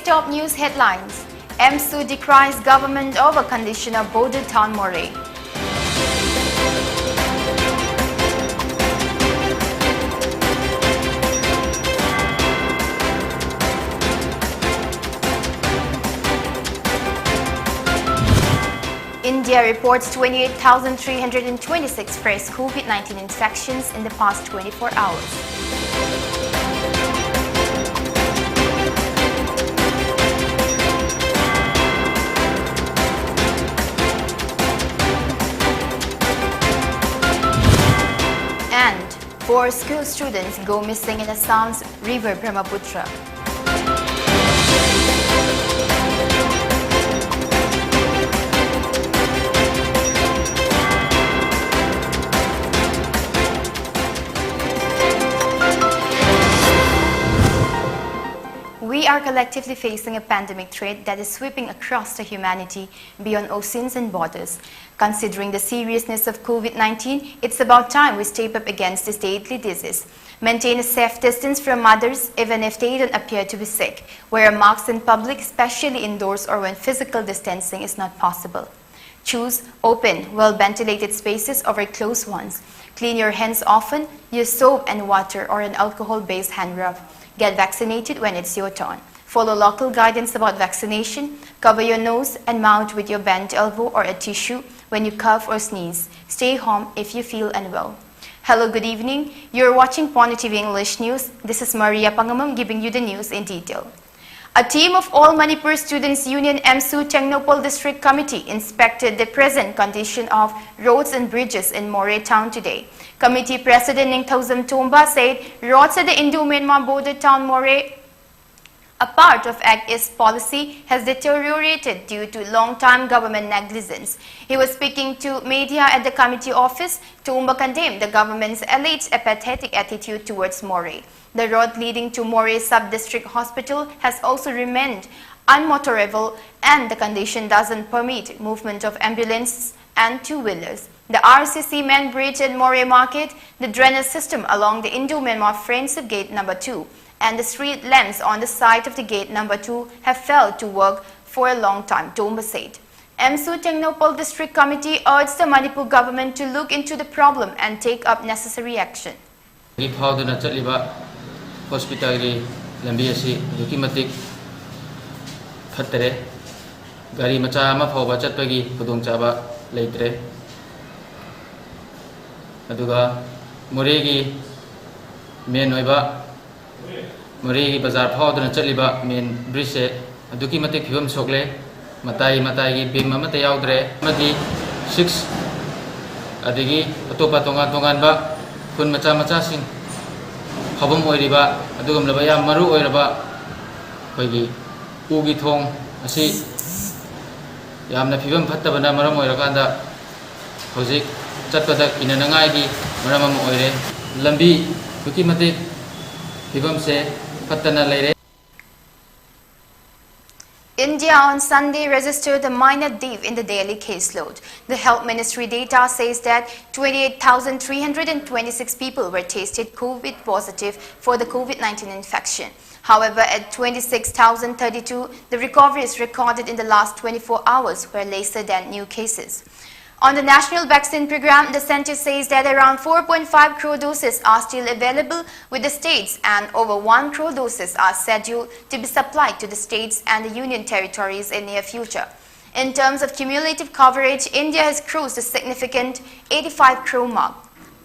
top news headlines. MSU decries government over condition of border town Moree. India reports 28,326 fresh COVID-19 infections in the past 24 hours. And 4 school students go missing in Assam's river Brahmaputra. We are collectively facing a pandemic threat that is sweeping across the humanity beyond oceans and borders. Considering the seriousness of COVID-19, it's about time we step up against this deadly disease. Maintain a safe distance from others, even if they don't appear to be sick. Wear masks in public, especially indoors or when physical distancing is not possible. Choose open, well-ventilated spaces over closed ones. Clean your hands often. Use soap and water or an alcohol-based hand rub. Get vaccinated when it's your turn. Follow local guidance about vaccination. Cover your nose and mouth with your bent elbow or a tissue when you cough or sneeze. Stay home if you feel unwell. Hello, good evening. You're watching PONYTV English News. This is PANGAMBAM giving you the news in detail. A team of All Manipur Students Union MSU Technopole District Committee inspected the present condition of roads and bridges in Moree town today. Committee President Ningthozam Tomba said roads at the Indo-Myanmar border town Moree, a part of Act East policy, has deteriorated due to long-time government negligence. He was speaking to media at the committee office. Tomba condemned the government's alleged apathetic attitude towards Moree. The road leading to Moree Sub-District Hospital has also remained unmotorable and the condition doesn't permit movement of ambulances and two-wheelers. The RCC main bridge at Moree Market, the drainage system along the Indo-Myanmar Friendship Gate number 2 and the street lamps on the side of the gate number 2 have failed to work for a long time, Tomba said. MSU Technopole District Committee urged the Manipur government to look into the problem and take up necessary action. Hospital lambi asi duki matik phattare gari macha ama phawba chatpagi khudong chaba leitre aduga Moree gi main oiba Moree gi bazar phawduna chatliba main bridge se aduki matik phibam sokle matai gi bim amata yaudre magi 6 adigi atopa tongan ba kun macha sing Habam oiriba adugam laba yam maru oiraba koigi ugi thong asi yamna phibam phattabana maram oirakanda hojik chatpada kinanangai gi maram oire lambi duki matik phibam se phattana leire. India on Sunday registered a minor dip in the daily caseload. The Health Ministry data says that 28,326 people were tested COVID positive for the COVID-19 infection. However, at 26,032, the recoveries recorded in the last 24 hours were lesser than new cases. On the National Vaccine Program, the center says that around 4.5 crore doses are still available with the states and over 1 crore doses are scheduled to be supplied to the states and the union territories in near future. In terms of cumulative coverage, India has crossed a significant 85 crore mark.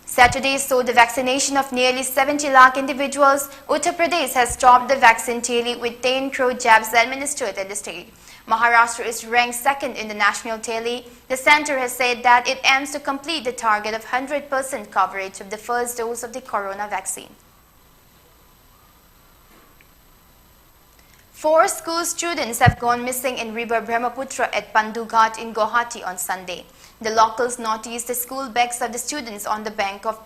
Saturday saw the vaccination of nearly 70 lakh individuals. Uttar Pradesh has topped the vaccine tally with 10 crore jabs administered in the state. Maharashtra is ranked second in the national tally. The center has said that it aims to complete the target of 100% coverage of the first dose of the corona vaccine. 4 school students have gone missing in river Brahmaputra at Pandughat in Guwahati on Sunday. The locals noticed the school bags of the students on the bank of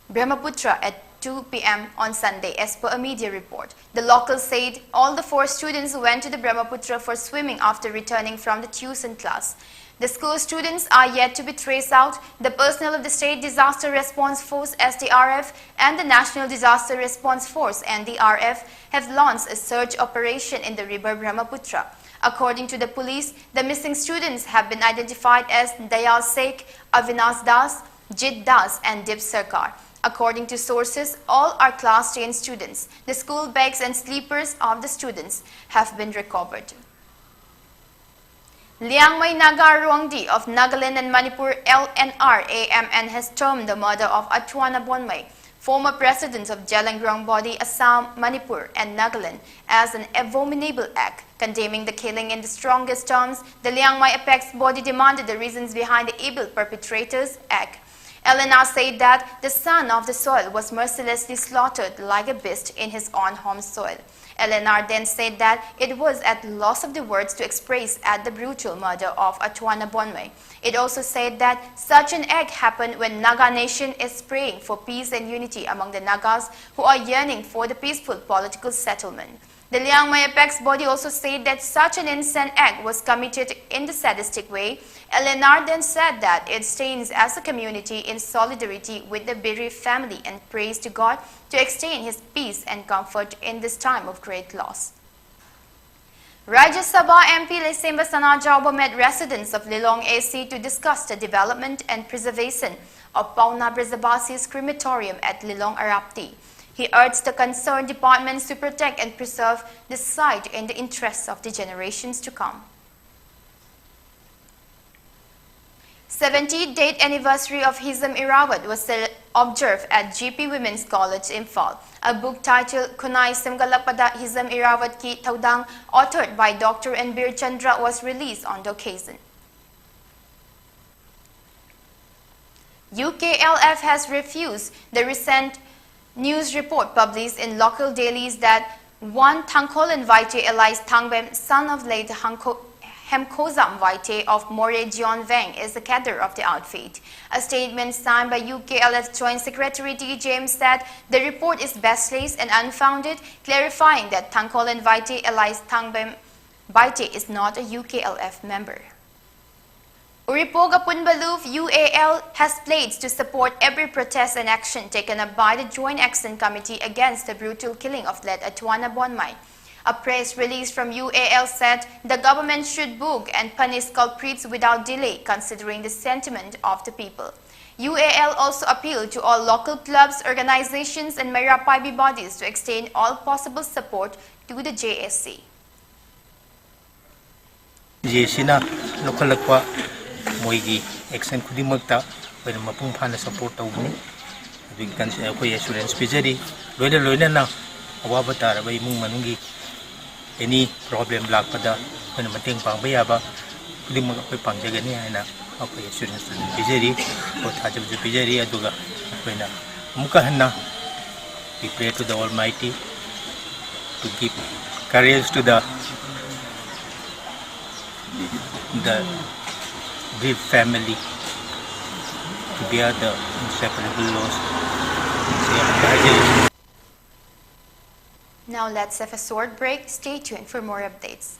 Brahmaputra at 2 p.m. on Sunday, as per a media report. The locals said all the 4 students went to the Brahmaputra for swimming after returning from the tuition class. The school students are yet to be traced out. The personnel of the State Disaster Response Force (SDRF) and the National Disaster Response Force (NDRF) have launched a search operation in the river Brahmaputra. According to the police, the missing students have been identified as Dayal Sheikh, Avinash Das, Jit Das and Dip Sarkar. According to sources, all are Class 10 students. The school bags and sleepers of the students have been recovered. Liangmai Nagar Ruangdi of Nagaland and Manipur LNR-AMN has termed the murder of Atwana Bonmai, former president of Jalangrong body Assam, Manipur and Nagaland, as an abominable act. Condemning the killing in the strongest terms, the Liangmai apex body demanded the reasons behind the evil perpetrator's act. LNR said that the son of the soil was mercilessly slaughtered like a beast in his own home soil. LNR then said that it was at loss of the words to express at the brutal murder of Atwana Bonmai. It also said that such an act happened when Naga nation is praying for peace and unity among the Nagas who are yearning for the peaceful political settlement. The Liangmai apex body also said that such an insane act was committed in the sadistic way. LNR then said that it stands as a community in solidarity with the bereaved family and prays to God to extend His peace and comfort in this time of great loss. Rajya Sabha MP Lesemba Sana Jauba met residents of Lilong AC to discuss the development and preservation of Pauna Brizabasi's crematorium at Lilong Arapti. He urged the concerned departments to protect and preserve the site in the interests of the generations to come. 70th date anniversary of Hizam Irawat was observed at GP Women's College, Imphal. A book titled Kunai Simgalapada Hizam Irawat Ki Thaudang, authored by Dr. Nbir Chandra, was released on the occasion. UKLF has refused the recent news report published in local dailies that one Thangkholan Vaite Elias Thangbem, son of late Hemkozam Vaite of More Jeon Vang, is the cadre of the outfit. A statement signed by UKLF Joint Secretary T. James said the report is baseless and unfounded, clarifying that Thangkholan Vaite Elias Thangbem Vaite is not a UKLF member. Uripoga Punbaluf UAL has pledged to support every protest and action taken up by the Joint Action Committee against the brutal killing of late Atwana Bonmai. A press release from UAL said the government should book and punish culprits without delay, considering the sentiment of the people. UAL also appealed to all local clubs, organizations and Mayrapabi bodies to extend all possible support to the JSC. Moigi action Kudimakta when Mapung Pana support of me. We can say assurance Pizeri, Loida Loidana, Awabatar, Way Mumangi, any problem black pada when Mating Pambayaba, Kudimak Pangagani, and assurance Pizeri, or touch of the Pizeri Aduga, when Mukahana. We pray to the Almighty to give courage to the bereaved family to bear the inseparable loss. Now let's have a short break. Stay tuned for more updates.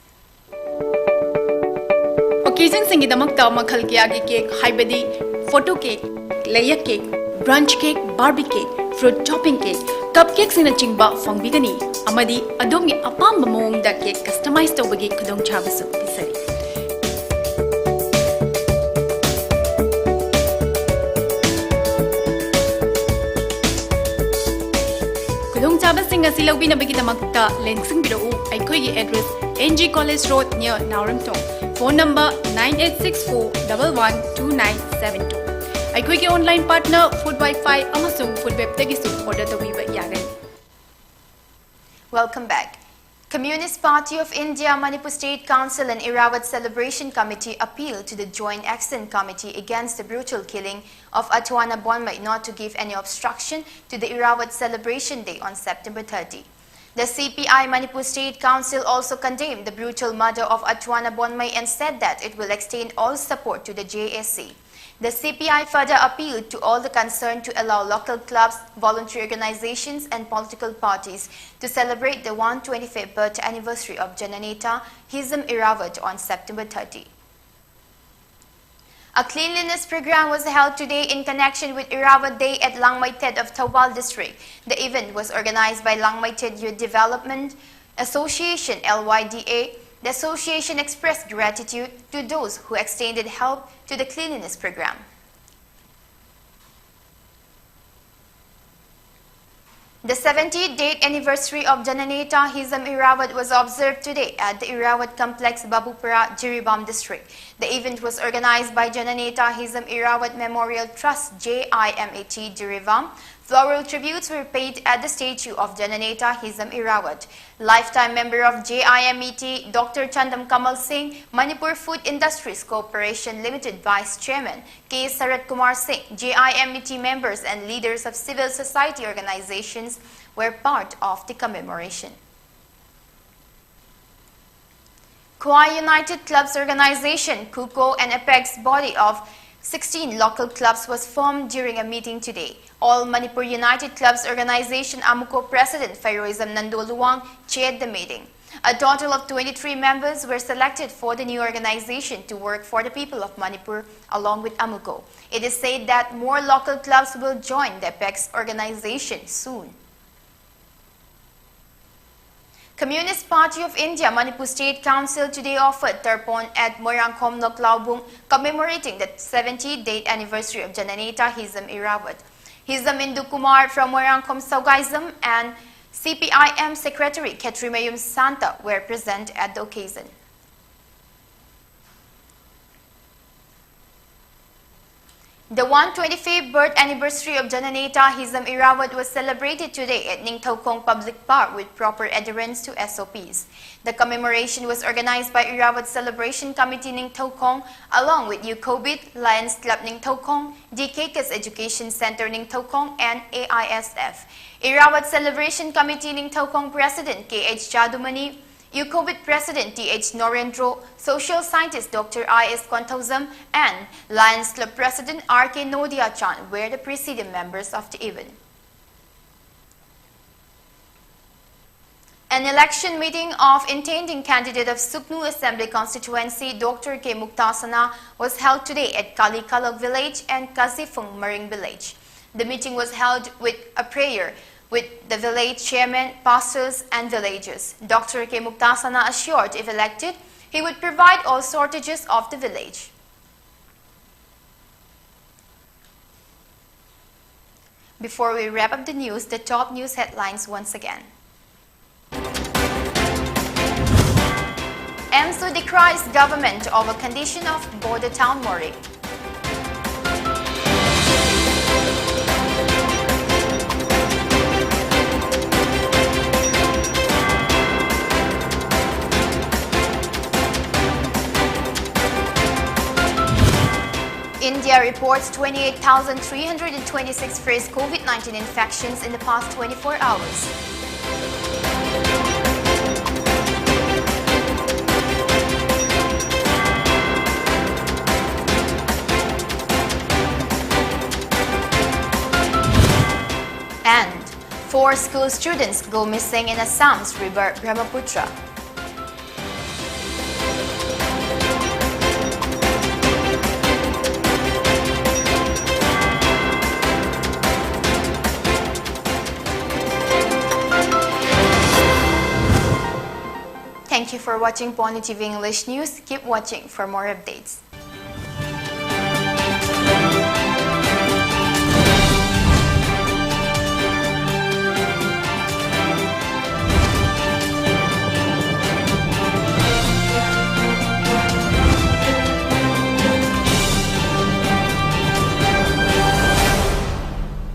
Occasion singidamakta makhal kiyagi cake, haibadi photo cake, layer cake, brunch cake, barbie cake, fruit topping cake, cupcakes sina chingba fangbigani. Amadi adomgi apamba mawongda cake customize tawbagi khudongchabasu pisari. Khudongchabasing asi lawbinabagidamagta lengsing birau aikhoigi address NG College Road near Nauramtong. Phone number 9864112972. Aikhoigi online partner Food Wi-Fi amasung Food Web tagisu order tawiba yagani. Welcome back. Communist Party of India, Manipur State Council and Irawat Celebration Committee appealed to the Joint Action Committee against the brutal killing of Atwana Bonmai not to give any obstruction to the Irawat Celebration Day on September 30. The CPI Manipur State Council also condemned the brutal murder of Atwana Bonmai and said that it will extend all support to the JSC. The CPI further appealed to all the concerned to allow local clubs, voluntary organizations and political parties to celebrate the 125th birth anniversary of Jananeta Hizam Irawat on September 30. A cleanliness program was held today in connection with Irawat Day at Langmaited of Taubal District. The event was organized by Langmaited Youth Development Association LYDA. The association expressed gratitude to those who extended help to the cleanliness program. The 70th date anniversary of Jananeta Hizam Irawat was observed today at the Irawat Complex, Babupara, Jiribam District. The event was organized by Jananeta Hizam Irawat Memorial Trust JIMAT Jiribam. Floral tributes were paid at the statue of Jananeta Hizam Irawat. Lifetime member of JIMET, Dr. Chandam Kamal Singh, Manipur Food Industries Corporation Limited Vice Chairman, K. Sarat Kumar Singh, JIMET members and leaders of civil society organizations were part of the commemoration. Khwai United Clubs Organization, KUKO, an apex body of 16 local clubs was formed during a meeting today. All Manipur United Clubs Organization AMUCO President Fairoizam Nandoluwang chaired the meeting. A total of 23 members were selected for the new organization to work for the people of Manipur along with AMUCO. It is said that more local clubs will join the apex organization soon. Communist Party of India Manipur State Council today offered Tarpon at Moirangkhom Noklaubung, commemorating the 70th date anniversary of Jananeta Hizam Irawat. Hizam Indu Kumar from Moirangkhom Saugaism and CPIM Secretary Ketrimayum Santa were present at the occasion. The 125th birth anniversary of Jananeta Hizam Irawat was celebrated today at Ningthaukong Public Park with proper adherence to SOPs. The commemoration was organized by Irawat Celebration Committee Ningthaukong along with UCOBIT, Lions Club Ningthaukong, DKK's Education Center Ningthaukong and AISF. Irawat Celebration Committee Ningthaukong President K.H. Chadumani, UCOBIT President T.H. Norendro, Social Scientist Dr. I.S. Konthauzam, and Lions Club President R.K. Nodia Chan were the presidium members of the event. An election meeting of intending candidate of Suknu Assembly Constituency, Dr. K. Muktasana, was held today at Kalikalok Village and Kasifung Maring Village. The meeting was held with a prayer with the village chairman, pastors and villagers. Dr. K. Muktasana assured if elected, he would provide all shortages of the village. Before we wrap up the news, the top news headlines once again. EMSU decries government over condition of border town Mori. India reports 28,326 fresh COVID-19 infections in the past 24 hours. And 4 school students go missing in Assam's river Brahmaputra. Thank you for watching PONYTV English News. Keep watching for more updates.